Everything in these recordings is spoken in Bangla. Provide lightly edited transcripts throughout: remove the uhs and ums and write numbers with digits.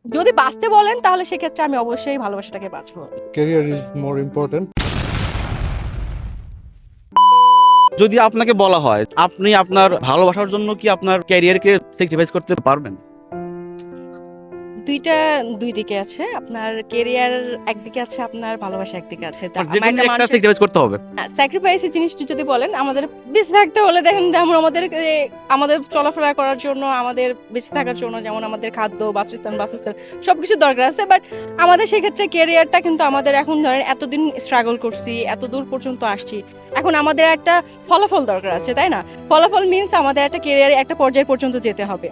যদি বাঁচতে বলেন তাহলে সেক্ষেত্রে আমি অবশ্যই ভালোবাসাটাকে বাঁচবো। Career is more important. যদি আপনাকে বলা হয় আপনি আপনার ভালোবাসার জন্য কি আপনার ক্যারিয়ারকে স্যাক্রিফাইস করতে পারবেন? দুই দিকে আছে। আপনার কেরিয়ার একদিকে আছে, আপনার ভালোবাসা একদিকে আছে। তা যে আমার কোনো একটা একটা মানুষের স্যাক্রিফাইস করতে হবে। স্যাক্রিফাইসের জিনিসটা যদি বলেন, আমাদের বেঁচে থাকতে হলে দেখেন যেমন আমাদের চলাফেরা করার জন্য, আমাদের বেঁচে থাকার জন্য যেমন আমাদের খাদ্য, বাসস্থান সবকিছু দরকার আছে। বাট আমাদের সেক্ষেত্রে কেরিয়ারটা কিন্তু আমাদের এখন ধরেন এতদিন স্ট্রাগল করছি, এত দূর পর্যন্ত আসছি, এখন আমাদের একটা ফলাফল দরকার আছে, তাই না? ফলাফল মিন্স আমাদের একটা কেরিয়ারে একটা পর্যায় পর্যন্ত যেতে হবে।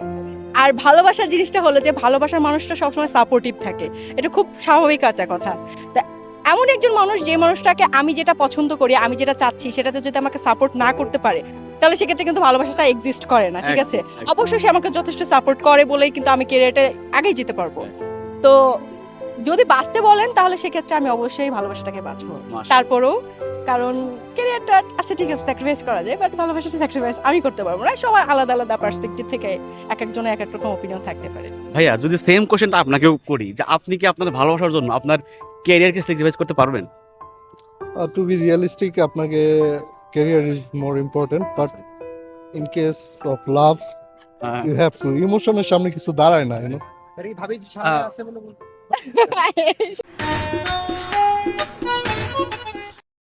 আর ভালোবাসার জিনিসটা হলো যে ভালোবাসার মানুষটা সবসময় সাপোর্টিভ থাকে, এটা খুব স্বাভাবিক একটা কথা। তা এমন একজন মানুষ, যে মানুষটাকে আমি যেটা পছন্দ করি, আমি যেটা চাচ্ছি সেটাতে যদি আমাকে সাপোর্ট না করতে পারে, তাহলে সেক্ষেত্রে কিন্তু ভালোবাসাটা এক্সিস্ট করে না, ঠিক আছে? একদম। অবশ্যই সে আমাকে যথেষ্ট সাপোর্ট করে বলেই কিন্তু আমি কেরিয়ারটা আগেই যেতে পারবো। তো যদি বাঁচতে বলেন তাহলে সেক্ষেত্রে আমি অবশ্যই ভালোবাসাটাকে বাঁচবো। মাশাআল্লাহ। তারপরেও কারণ কেরিয়ারটা আচ্ছা ঠিক আছে স্যাক্রিফাইস করা যায়, বাট ভালোবাসাটা স্যাক্রিফাইস আমি করতে পারবো না। সবার আলাদা আলাদা পার্সপেক্টিভ থেকে এক একজনের এক এক রকম ওপিনিয়ন থাকতে পারে। ভাইয়া যদি সেম কোশ্চেনটা আপনাকেও করি, যে আপনি কি আপনার ভালোবাসার জন্য আপনার ক্যারিয়ারকে স্যাক্রিফাইস করতে পারবেন? To be realistic, আপনাকে career is more important, but in case of love, you have to. Emotion-এর সামনে কিছু দাঁড়ায় না, you know? আহ,